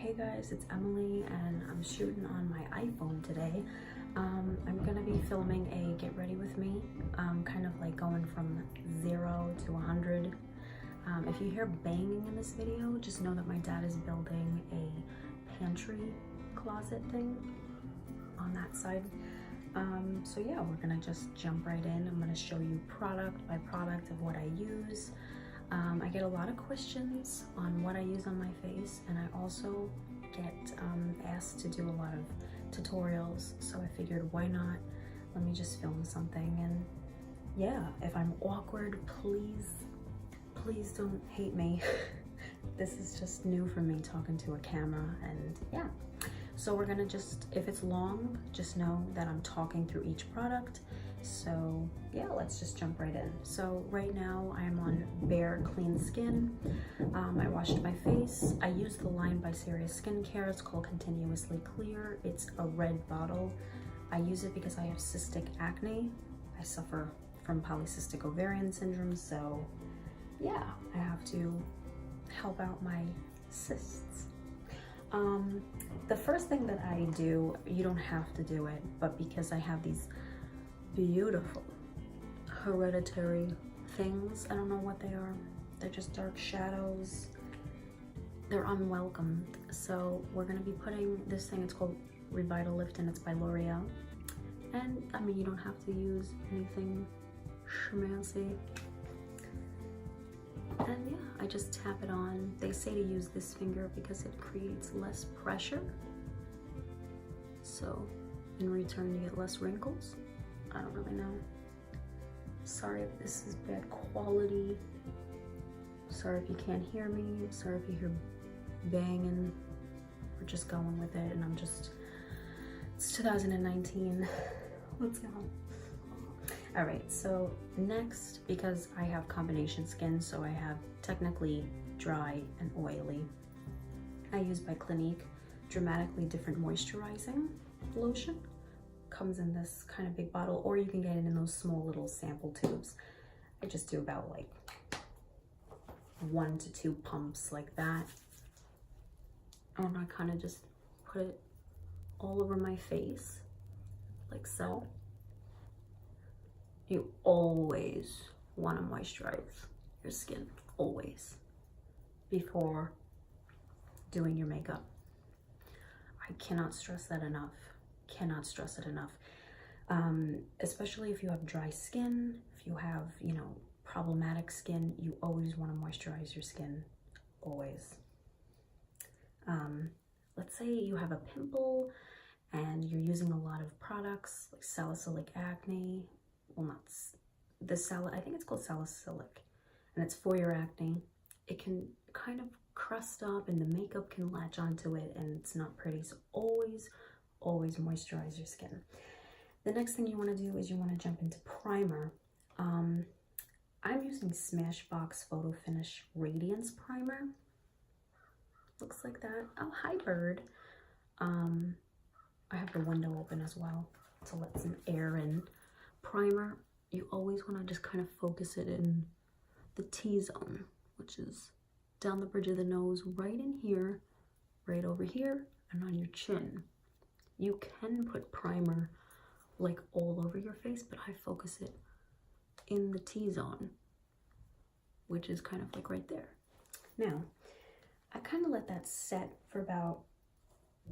Hey guys, it's Emily and I'm shooting on my iPhone today. I'm gonna be filming a get ready with me, kind of like going from 0 to 100. If you hear banging in this video, just know that my dad is building a pantry closet thing on that side. So yeah, we're gonna just jump right in. I'm gonna show you product by product of what I use. I get a lot of questions on what I use on my face, and I also get asked to do a lot of tutorials, so I figured why not, let me just film something. And yeah, if I'm awkward, please don't hate me. This is just new for me, talking to a camera. And yeah, so we're gonna just, if it's long, just know that I'm talking through each product. So yeah, let's just jump right in. So right now I'm on bare clean skin. I washed my face. I use the line by Serious Skincare. It's called Continuously Clear. It's a red bottle. I use it because I have cystic acne. I suffer from polycystic ovarian syndrome, so yeah, I have to help out my cysts. The first thing that I do, you don't have to do it, but because I have these beautiful hereditary things, I don't know what they are, they're just dark shadows, they're unwelcomed. So we're gonna be putting this thing, it's called Revitalift and it's by L'Oreal. And I mean, you don't have to use anything schmancy. And yeah, I just tap it on. They say to use this finger because it creates less pressure, so in return you get less wrinkles. I don't really know. Sorry if this is bad quality. Sorry if you can't hear me. Sorry if you hear banging. We're just going with it, and I'm just, it's 2019. Let's go. All right, so next, because I have combination skin, so I have technically dry and oily, I use by Clinique Dramatically Different Moisturizing Lotion. Comes in this kind of big bottle, or you can get it in those small little sample tubes. I just do about like 1 to 2 pumps like that, and I kind of just put it all over my face like so. You always want to moisturize your skin, always, before doing your makeup. I cannot stress that enough. Cannot stress it enough. Especially if you have dry skin, if you have, you know, problematic skin, you always want to moisturize your skin, always. Let's say you have a pimple and you're using a lot of products like salicylic acne. Well, not the I think it's called salicylic, and it's for your acne. It can kind of crust up and the makeup can latch onto it and it's not pretty. So always moisturize your skin. The next thing you want to do is you want to jump into primer. I'm using Smashbox Photo Finish Radiance Primer. Looks like that. Oh, hi bird. I have the window open as well to let some air in. Primer, you always want to just kind of focus it in the T-zone, which is down the bridge of the nose, right in here, right over here, and on your chin. You can put primer like all over your face, but I focus it in the T-zone, which is kind of like right there. Now, I kind of let that set for about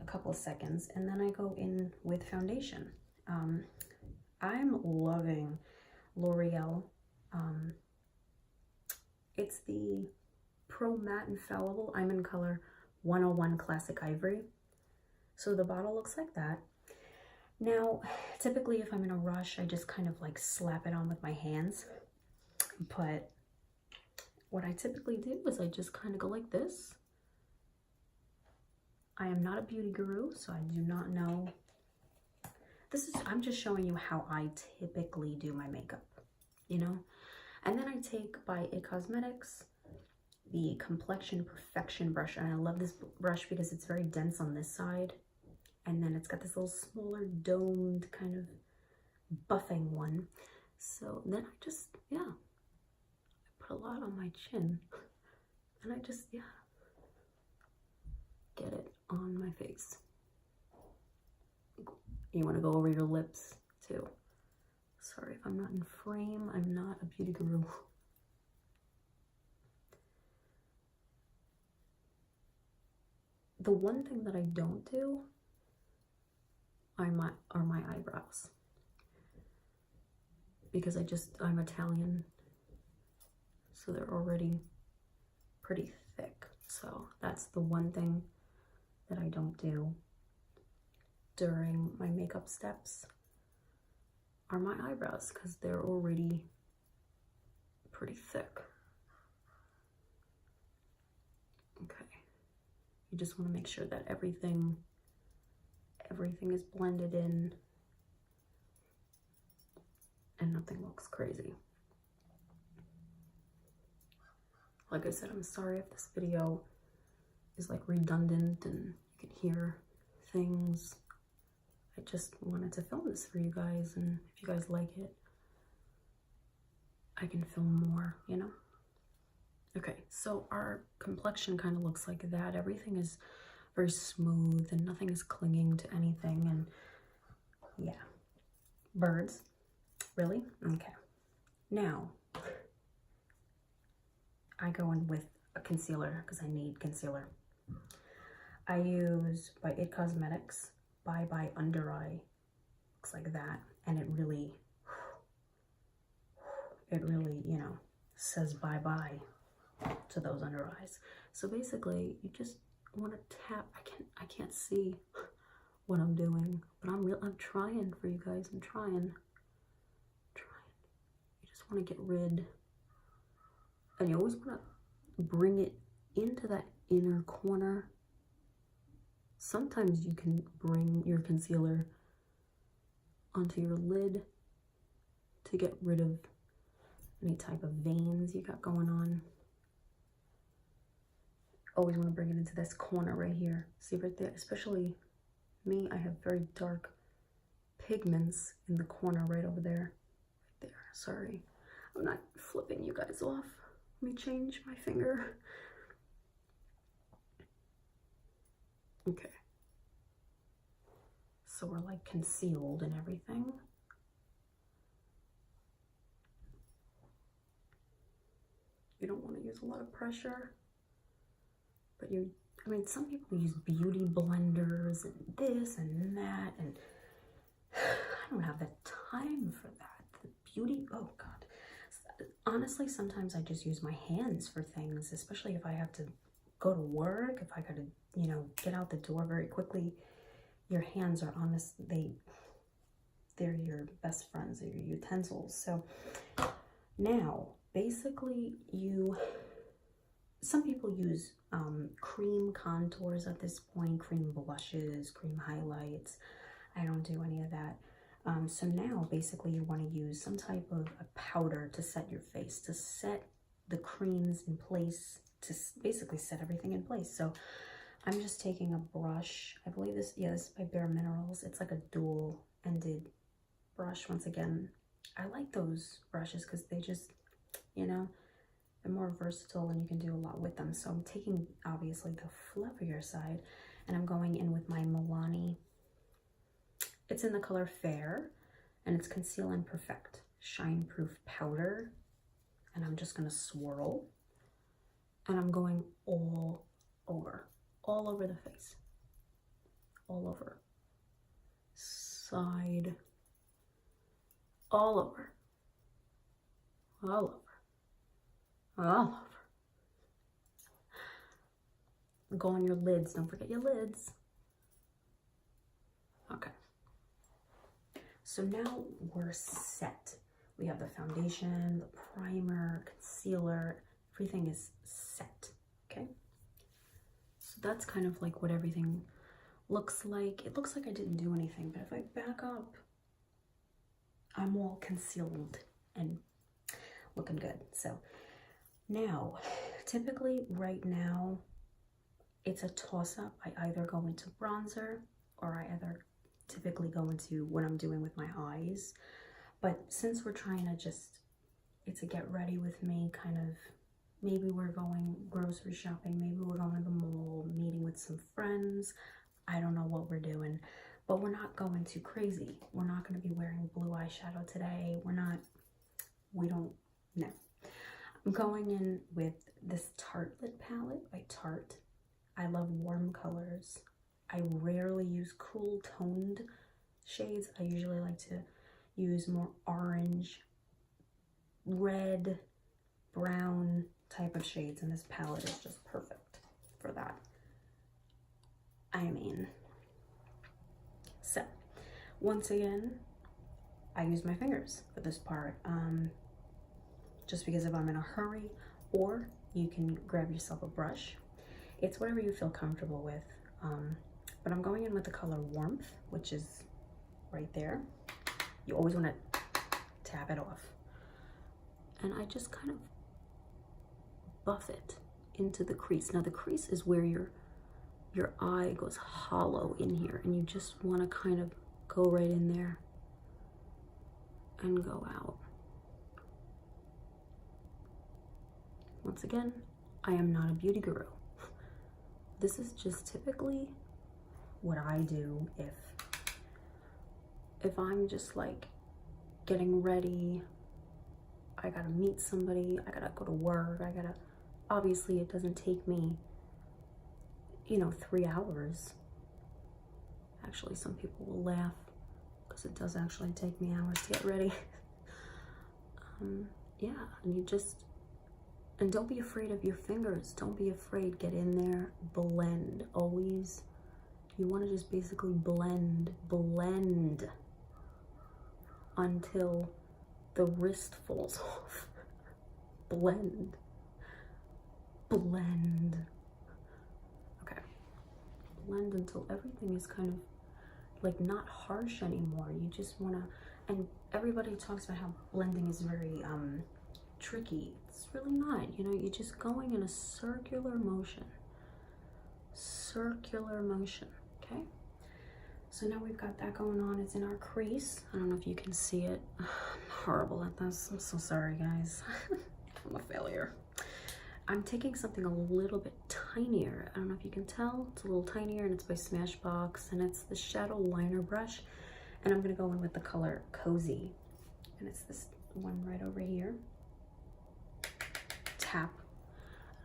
a couple of seconds, and then I go in with foundation. I'm loving L'Oreal. It's the Pro Matte Infallible. I'm in color 101 Classic Ivory. So the bottle looks like that. Now, typically if I'm in a rush, I just kind of like slap it on with my hands. But what I typically do is I just kind of go like this. I am not a beauty guru, so I do not know. I'm just showing you how I typically do my makeup, you know? And then I take by It Cosmetics the Complexion Perfection brush, and I love this brush because it's very dense on this side, and then it's got this little smaller domed kind of buffing one. So then I just, yeah, I put a lot on my chin, and I just, yeah, get it face. You want to go over your lips too. Sorry if I'm not in frame. I'm not a beauty guru. The one thing that I don't do are my eyebrows. Because I'm Italian, so they're already pretty thick. So that's the one thing that I don't do during my makeup steps are my eyebrows, because they're already pretty thick. Okay, you just want to make sure that everything is blended in and nothing looks crazy. Like I said, I'm sorry if this video is like redundant and you can hear things. I just wanted to film this for you guys, and if you guys like it, I can film more, you know? Okay, so our complexion kind of looks like that. Everything is very smooth and nothing is clinging to anything, and yeah. Birds. Really? Okay. Now, I go in with a concealer because I need concealer. I use by It Cosmetics Bye Bye Under Eye. Looks like that, and it really, you know, says bye-bye to those under eyes. So basically, you just want to tap. I can't see what I'm doing, but I'm trying for you guys. I'm trying. You just want to get rid, and you always want to bring it into that inner corner. Sometimes you can bring your concealer onto your lid to get rid of any type of veins you got going on. Always want to bring it into this corner right here. See right there? Especially me, I have very dark pigments in the corner right over there. Right there. Sorry. I'm not flipping you guys off. Let me change my finger. Okay. So we're like concealed and everything. You don't want to use a lot of pressure, but I mean, some people use beauty blenders and this and that, and I don't have the time for that. The beauty, oh God. Honestly, sometimes I just use my hands for things, especially if I have to go to work, if I gotta, you know, get out the door very quickly. Your hands are honest, they're your best friends, they're your utensils. So now, basically, some people use cream contours at this point, cream blushes, cream highlights. I don't do any of that. So now, basically, you want to use some type of a powder to set your face, to set the creams in place, to basically set everything in place. So I'm just taking a brush. I believe this is by Bare Minerals. It's like a dual-ended brush. Once again, I like those brushes because they just, you know, they're more versatile and you can do a lot with them. So I'm taking, obviously, the fluffier side, and I'm going in with my Milani. It's in the color Fair, and it's Conceal and Perfect Shine Proof Powder. And I'm just going to swirl, and I'm going all over the face, all over, side, all over, Go on your lids, don't forget your lids. Okay, so now we're set. We have the foundation, the primer, concealer, everything is set, okay? So that's kind of like what everything looks like. It looks like I didn't do anything, but if I back up, I'm all concealed and looking good. So now, typically right now, it's a toss-up. I either go into bronzer or I either typically go into what I'm doing with my eyes. But since we're trying to just, it's a get ready with me kind of, maybe we're going grocery shopping, maybe we're going to the mall, meeting with some friends, I don't know what we're doing, but we're not going too crazy. We're not going to be wearing blue eyeshadow today. We don't, no. I'm going in with this Tartlet palette by Tarte. I love warm colors. I rarely use cool toned shades. I usually like to use more orange, red, brown type of shades, and this palette is just perfect for that. I mean, so once again, I use my fingers for this part, just because if I'm in a hurry, or you can grab yourself a brush. It's whatever you feel comfortable with, but I'm going in with the color Warmth, which is right there. You always want to tap it off, and I just kind of buff it into the crease. Now the crease is where your eye goes hollow in here, and you just want to kind of go right in there and go out. Once again, I am not a beauty guru. This is just typically what I do if I'm just like getting ready, I gotta meet somebody, I gotta go to work, obviously it doesn't take me, 3 hours. Actually, some people will laugh because it does actually take me hours to get ready. Yeah, and don't be afraid of your fingers. Don't be afraid. Get in there, blend. Always, you want to just basically blend until the wrist falls off. Blend. Okay. Blend until everything is kind of like not harsh anymore. You just want to, and everybody talks about how blending is very tricky. It's really not. You're just going in a circular motion. Okay, so now we've got that going on. It's in our crease. I don't know if you can see it. I'm horrible at this. I'm so sorry, guys. I'm a failure. I'm taking something a little bit tinier. I don't know if you can tell. It's a little tinier, and it's by Smashbox, and it's the Shadow Liner Brush. And I'm gonna go in with the color Cozy, and it's this one right over here. Tap.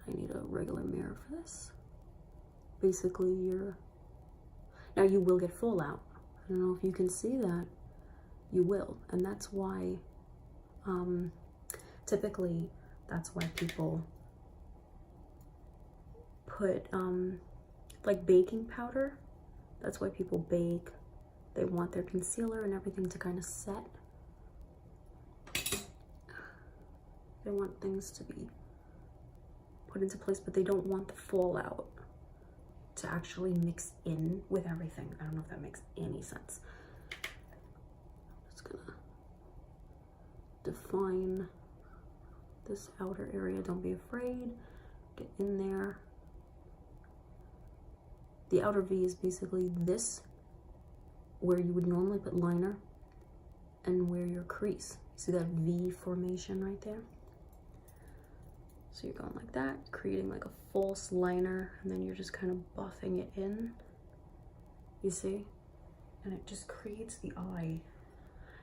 I need a regular mirror for this. Basically, now you will get fallout. I don't know if you can see that. You will, and that's why, typically, that's why people put, like baking powder. That's why people bake. They want their concealer and everything to kind of set. They want things to be put into place, but they don't want the fallout to actually mix in with everything. I don't know if that makes any sense. I'm just gonna define this outer area. Don't be afraid. Get in there. The outer V is basically this, where you would normally put liner, and where your crease. See that V formation right there? So you're going like that, creating like a false liner, and then you're just kind of buffing it in. You see? And it just creates the eye.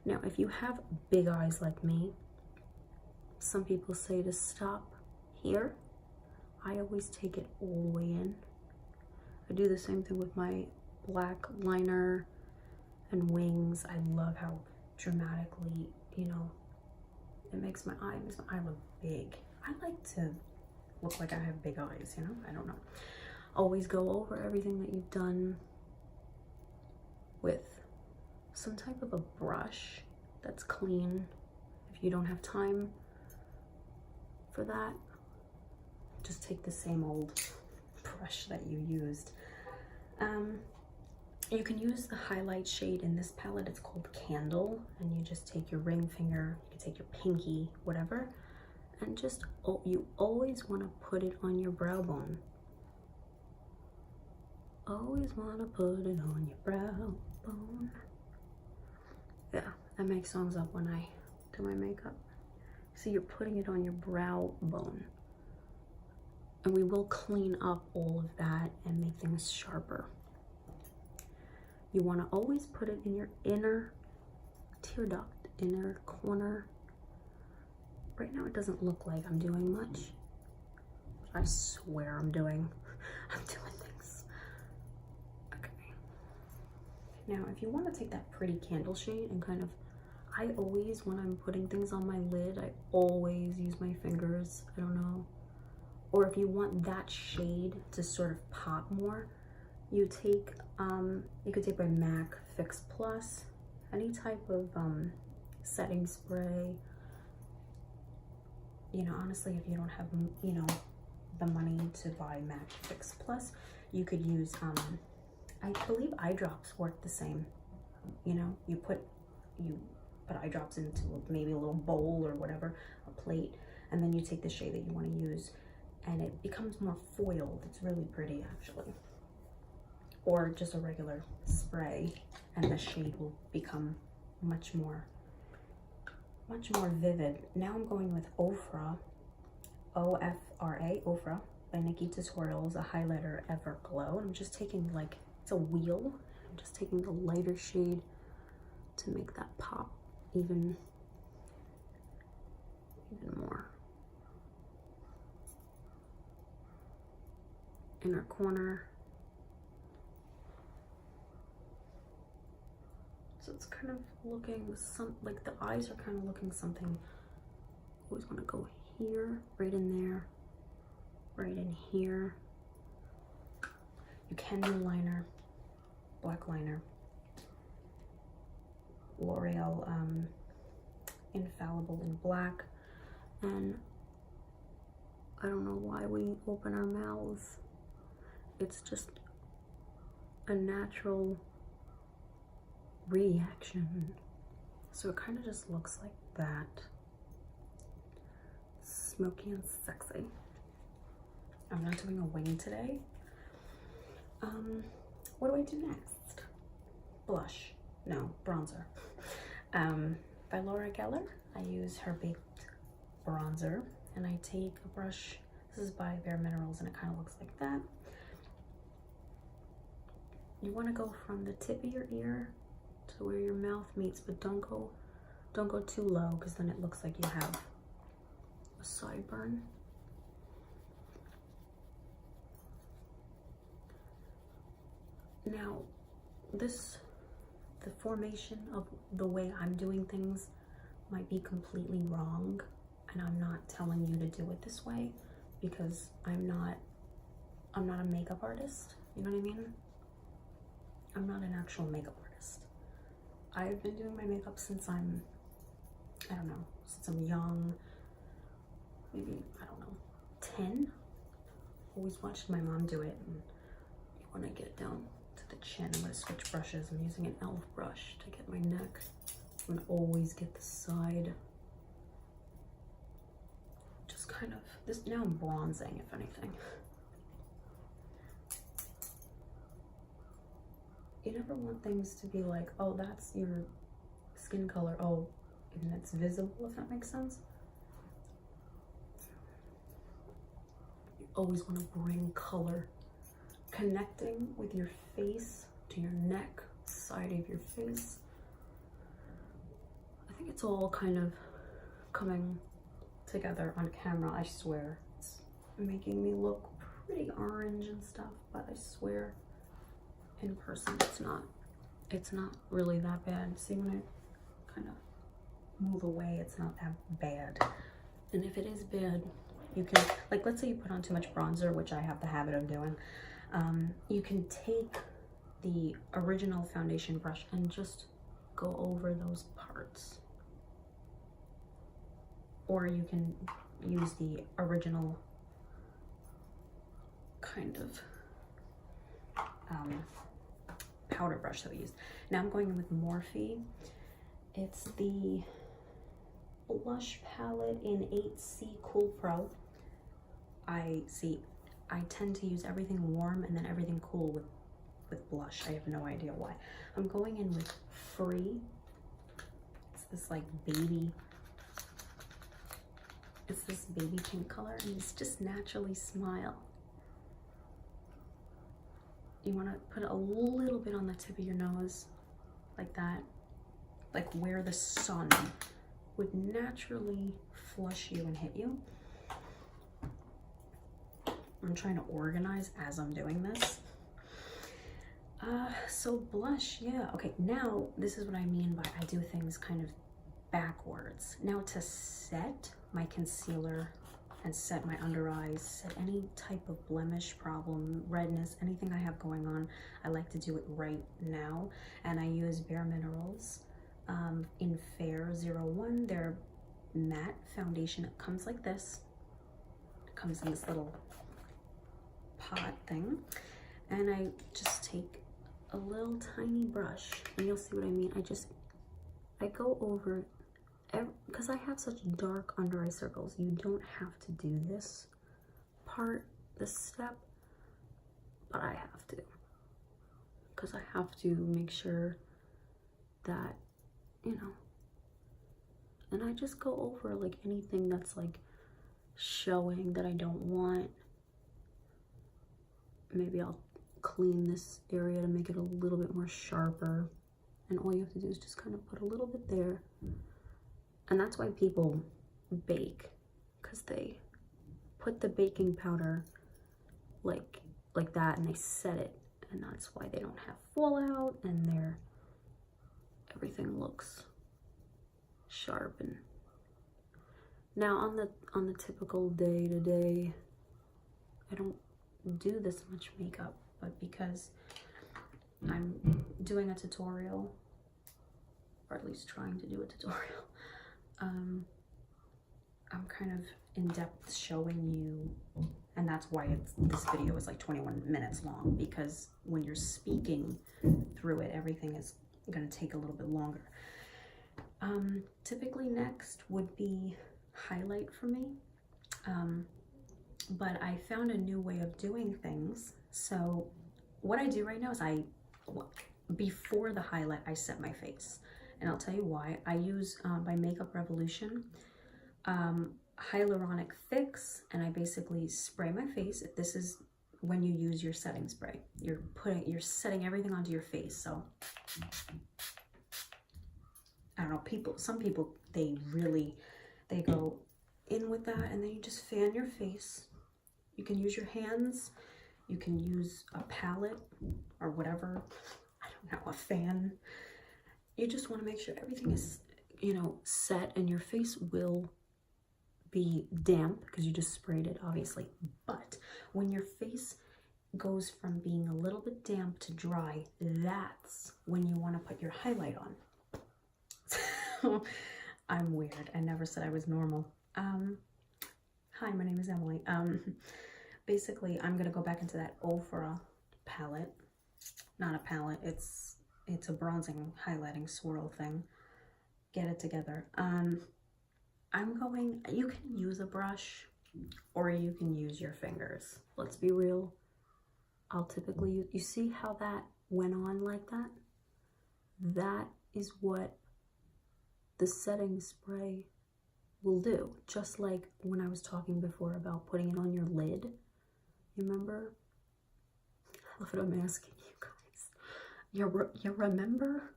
Now, if you have big eyes like me, some people say to stop here. I always take it all the way in. I do the same thing with my black liner and wings. I love how dramatically, it makes my eye look big. I like to look like I have big eyes, I don't know. Always go over everything that you've done with some type of a brush that's clean. If you don't have time for that, just take the same old brush that you used. You can use the highlight shade in this palette. It's called Candle, and you just take your ring finger, you can take your pinky, whatever, and just, you always want to put it on your brow bone. Always want to put it on your brow bone. Yeah, I make songs up when I do my makeup. So you're putting it on your brow bone. And we will clean up all of that and make things sharper. You want to always put it in your inner tear duct, inner corner. Right now it doesn't look like I'm doing much. I swear I'm doing things. Okay. Now, if you want to take that pretty candle shade and kind of, I always, when I'm putting things on my lid, I always use my fingers. I don't know. Or if you want that shade to sort of pop more, you take, you could take my MAC Fix Plus, any type of setting spray. You know, honestly, if you don't have, you know, the money to buy MAC Fix Plus, you could use, I believe eye drops work the same. You know, you put eye drops into maybe a little bowl or whatever, a plate, and then you take the shade that you want to use, and it becomes more foiled. It's really pretty, actually. Or just a regular spray, and the shade will become much more vivid. Now I'm going with Ofra, O-F-R-A, Ofra, by Nikki Tutorials, a highlighter Everglow. I'm just taking, like, it's a wheel. I'm just taking the lighter shade to make that pop even more. Inner corner. So it's kind of looking like the eyes are kind of looking something. Always want to go here, right in there, right in here. You can do liner, black liner. L'Oreal Infallible in black. And I don't know why we open our mouths. It's just a natural reaction. So it kind of just looks like that. Smoky and sexy. I'm not doing a wing today. What do I do next? Blush. No, bronzer. By Laura Geller. I use her baked bronzer, and I take a brush. This is by Bare Minerals, and it kind of looks like that. You want to go from the tip of your ear to where your mouth meets, but don't go too low, because then it looks like you have a sideburn. Now, the formation of the way I'm doing things might be completely wrong, and I'm not telling you to do it this way because I'm not a makeup artist. You know what I mean? I'm not an actual makeup artist. I've been doing my makeup since I'm, I don't know, since I'm young, maybe, I don't know, 10. Always watched my mom do it, and you want to get it down to the chin. I'm going to switch brushes. I'm using an e.l.f. brush to get my neck. I'm going to always get the side. Just kind of, this, now I'm bronzing, if anything. You never want things to be like, oh, that's your skin color. Oh, and it's visible, if that makes sense. You always want to bring color. Connecting with your face to your neck, side of your face. I think it's all kind of coming together on camera. I swear. It's making me look pretty orange and stuff, but I swear in person it's not really that bad. See, when I kind of move away, it's not that bad. And if it is bad, you can, like, let's say you put on too much bronzer, which I have the habit of doing. You can take the original foundation brush and just go over those parts. Or you can use the original kind of powder brush that we used. Now I'm going in with Morphe. It's the blush palette in 8C Cool Pro. I tend to use everything warm and then everything cool with blush. I have no idea why. I'm going in with Free. It's this like baby, it's this baby pink color, and it's just naturally smile. you want to put a little bit on the tip of your nose, like that, like where the sun would naturally flush you and hit you. I'm trying to organize as I'm doing this. So blush, yeah. Okay, now this is what I mean by I do things kind of backwards. Now to set my concealer and set my under eyes, set any type of blemish problem, redness, anything I have going on, I like to do it right now. And I use Bare Minerals in Fair 01. Their matte foundation. It comes like this. It comes in this little pot thing. And I just take a little tiny brush, and you'll see what I mean. I go over, because I have such dark under eye circles, you don't have to do this step, but I have to, because I have to make sure that, you know, and I just go over like anything that's like showing that I don't want. Maybe I'll clean this area to make it a little bit more sharper, and all you have to do is just kind of put a little bit there. And that's why people bake, because they put the baking powder like that, and they set it, and that's why they don't have fallout, and everything looks sharp. And now on the typical day-to-day, I don't do this much makeup, but because I'm doing a tutorial, or at least trying to do a tutorial, I'm kind of in depth showing you, and that's why this video is like 21 minutes long, because when you're speaking through it, everything is going to take a little bit longer. Typically next would be highlight for me, but I found a new way of doing things. So what I do right now is before the highlight, I set my face. And I'll tell you why. I use, by Makeup Revolution, Hyaluronic Fix, and I basically spray my face. This is when you use your setting spray. You're setting everything onto your face. So, I don't know, some people, they go in with that, and then you just fan your face. You can use your hands. You can use a palette or whatever. I don't know, a fan. You just want to make sure everything is, you know, set, and your face will be damp because you just sprayed it, obviously. But when your face goes from being a little bit damp to dry, that's when you want to put your highlight on. So, I'm weird. I never said I was normal. Hi, my name is Emily. Basically, I'm going to go back into that Ofra palette. Not a palette, it's a bronzing, highlighting swirl thing. Get it together. You can use a brush, or you can use your fingers. Let's be real. I'll typically, you see how that went on like that? That is what the setting spray will do. Just like when I was talking before about putting it on your lid. You remember? I love what I'm asking you guys. You remember?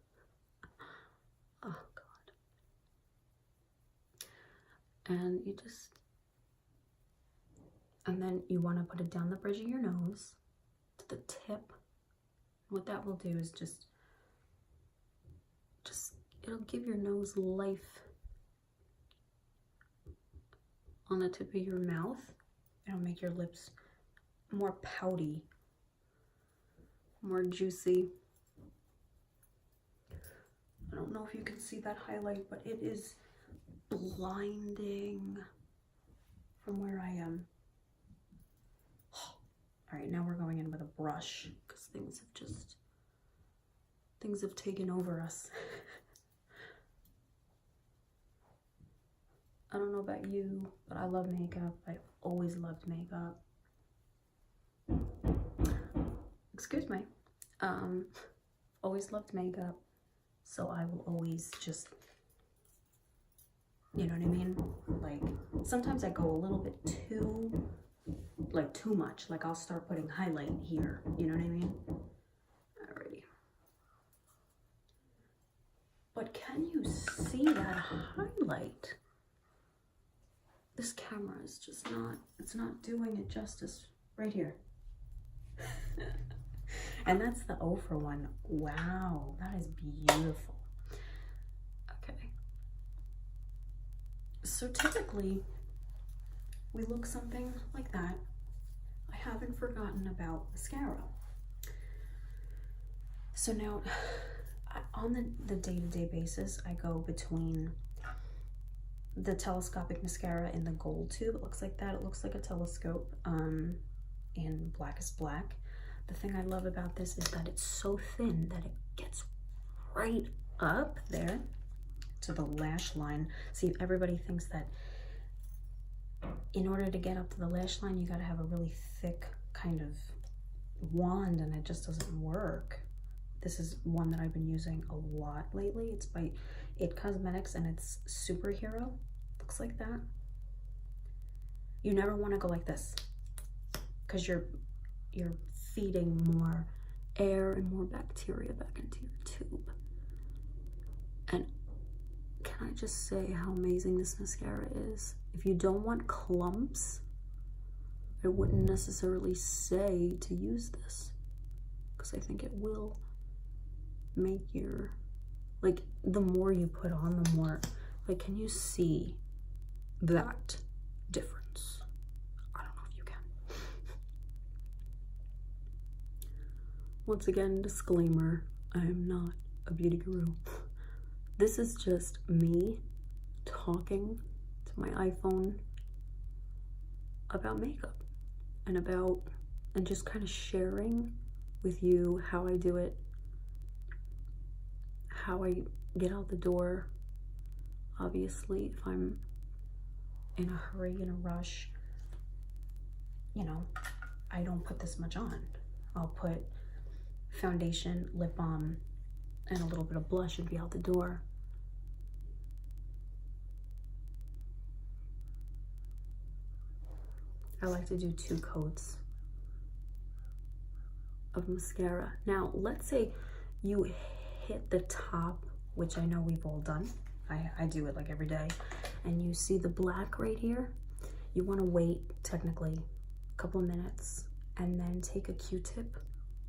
Oh, God. And and then you want to put it down the bridge of your nose to the tip. What that will do is just it'll give your nose life on the tip of your mouth. It'll make your lips more pouty, more juicy. I don't know if you can see that highlight, but it is blinding from where I am. All right, now we're going in with a brush because things have taken over us. I don't know about you, but I love makeup. I've always loved makeup. Excuse me. Always loved makeup. So I will always just, you know what I mean? Like, sometimes I go a little bit too like too much. Like I'll start putting highlight here, you know what I mean? Alrighty. But can you see that highlight? This camera is just not, it's not doing it justice right here. And that's the 0 for 1. Wow, that is beautiful. Okay. So typically, we look something like that. I haven't forgotten about mascara. So now, on the day-to-day basis, I go between the telescopic mascara in the gold tube. It looks like that. It looks like a telescope, in Blackest Black. The thing I love about this is that it's so thin that it gets right up there to the lash line. See, everybody thinks that in order to get up to the lash line, you gotta have a really thick kind of wand, and it just doesn't work. This is one that I've been using a lot lately. It's by It Cosmetics, and it's Superhero. Looks like that. You never want to go like this, because you're feeding more air and more bacteria back into your tube. And can I just say how amazing this mascara is? If you don't want clumps, I wouldn't necessarily say to use this, because I think it will make your, like, the more you put on, the more, like, can you see that difference? I don't know if you can. Once again, disclaimer, I am not a beauty guru. This is just me talking to my iPhone about makeup and just kind of sharing with you how I do it, how I get out the door. Obviously, if I'm in a hurry, in a rush, you know, I don't put this much on. I'll put foundation, lip balm, and a little bit of blush and be out the door. I like to do 2 coats of mascara. Now, let's say you hit the top, which I know we've all done. I do it like every day. And you see the black right here? You want to wait, technically, a couple of minutes, and then take a Q-tip,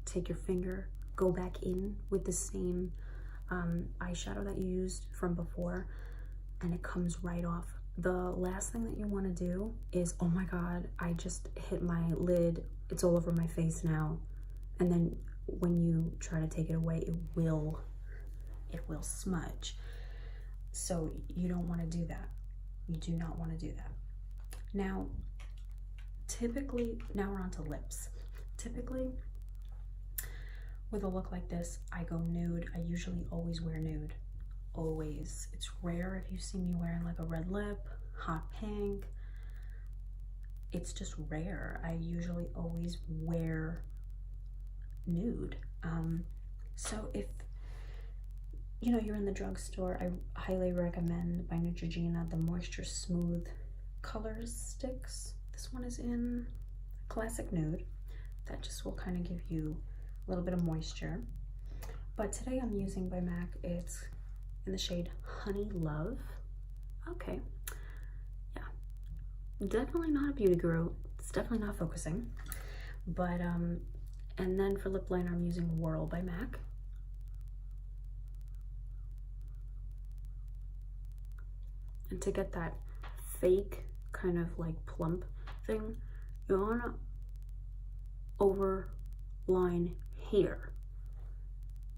take your finger, go back in with the same eyeshadow that you used from before, and it comes right off. The last thing that you want to do is, oh my God, I just hit my lid, it's all over my face now. And then when you try to take it away, it will smudge. So you don't want to do that. You do not want to do that. Now, typically, now we're on to lips. Typically, with a look like this, I go nude. I usually always wear nude. Always. It's rare if you see me wearing like a red lip, hot pink. It's just rare. I usually always wear nude. So if you know you're in the drugstore, I highly recommend by Neutrogena the Moisture Smooth Color Sticks. This one is in Classic Nude. That just will kind of give you a little bit of moisture. But today I'm using by MAC, it's in the shade Honey Love. Okay, yeah, definitely not a beauty guru. It's definitely not focusing. But and then for lip liner, I'm using Whirl by MAC. And to get that fake kind of like plump thing, you wanna overline here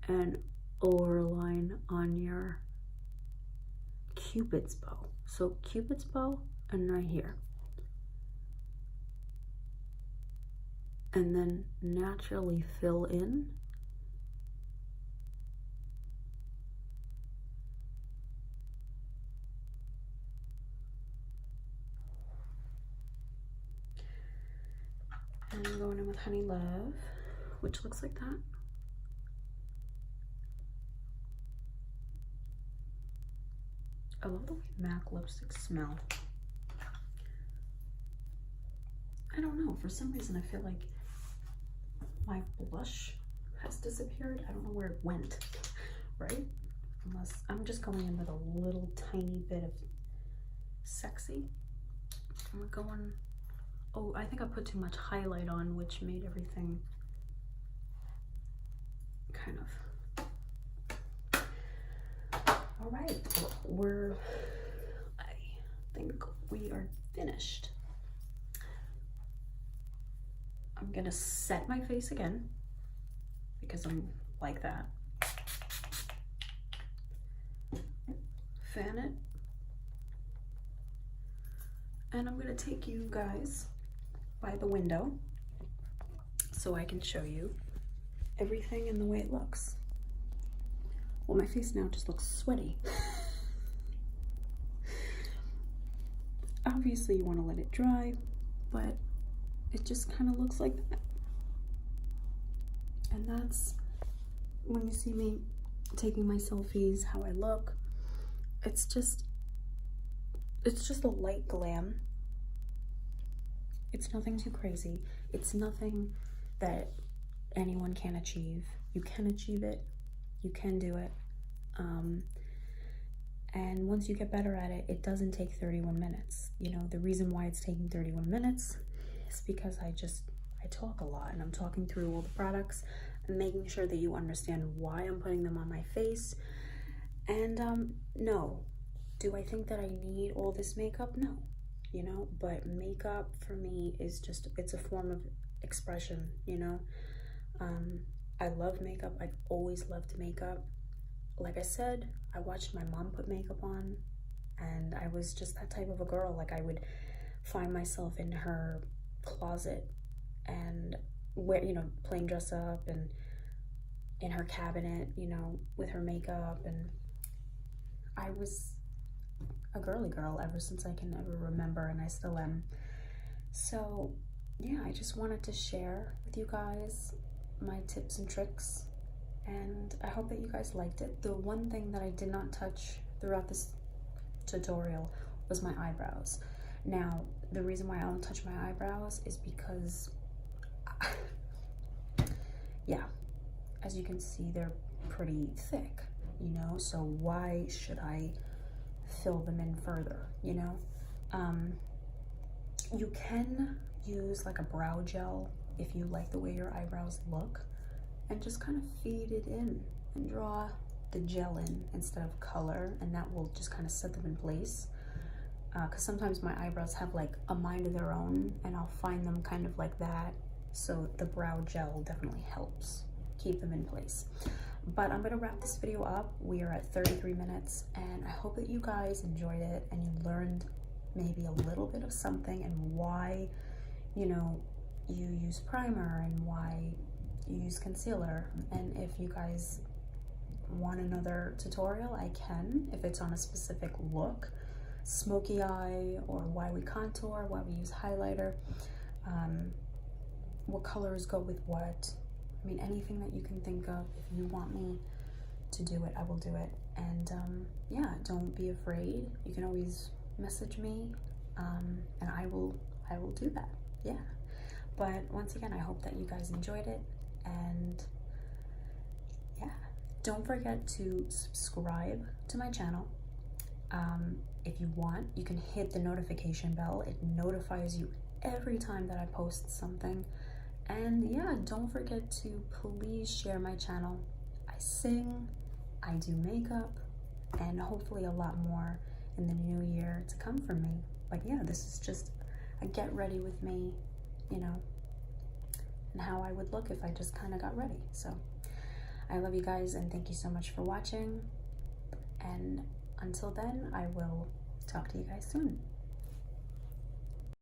and overline on your Cupid's bow. So Cupid's bow and right here. And then naturally fill in. And I'm going in with Honey Love, which looks like that. I love the way MAC lipsticks smell. I don't know, for some reason I feel like my blush has disappeared. I don't know where it went, right? Unless I'm just going in with a little tiny bit of sexy. I'm going, oh, I think I put too much highlight on, which made everything kind of. All right, I think we are finished. I'm gonna set my face again because I'm like that. Fan it. And I'm gonna take you guys by the window so I can show you everything and the way it looks. Well, my face now just looks sweaty. Obviously you want to let it dry, but it just kind of looks like that. And that's when you see me taking my selfies, how I look. It's just a light glam. It's nothing too crazy. It's nothing that anyone can achieve. You can achieve it. You can do it. And once you get better at it, it doesn't take 31 minutes. You know, the reason why it's taking 31 minutes is because I talk a lot, and I'm talking through all the products and making sure that you understand why I'm putting them on my face. And no, do I think that I need all this makeup? No, you know, but makeup for me is just, it's a form of expression, you know. I love makeup. I've always loved makeup. Like I said, I watched my mom put makeup on, and I was just that type of a girl. Like, I would find myself in her closet and you know, playing dress up, and in her cabinet, you know, with her makeup. And I was a girly girl ever since I can ever remember, and I still am. So yeah, I just wanted to share with you guys my tips and tricks, and I hope that you guys liked it. The one thing that I did not touch throughout this tutorial was my eyebrows. Now, the reason why I don't touch my eyebrows is because yeah, as you can see, they're pretty thick, you know, so why should I fill them in further, you know? You can use like a brow gel if you like the way your eyebrows look, and just kind of feed it in and draw the gel in instead of color, and that will just kind of set them in place. Because sometimes my eyebrows have like a mind of their own, and I'll find them kind of like that, so the brow gel definitely helps keep them in place. But I'm gonna wrap this video up. We are at 33 minutes, and I hope that you guys enjoyed it and you learned maybe a little bit of something, and why, you know, you use primer and why you use concealer. And if you guys want another tutorial, I can, if it's on a specific look, smoky eye, or why we contour, why we use highlighter, what colors go with what. I mean, anything that you can think of. If you want me to do it, I will do it. And yeah, don't be afraid. You can always message me, and I will do that. Yeah. But once again, I hope that you guys enjoyed it, and yeah, don't forget to subscribe to my channel. If you want, you can hit the notification bell. It notifies you every time that I post something. And yeah, don't forget to please share my channel. I sing, I do makeup, and hopefully a lot more in the new year to come from me. But yeah, this is just a get ready with me, you know, and how I would look if I just kind of got ready. So I love you guys, and thank you so much for watching. And until then, I will talk to you guys soon.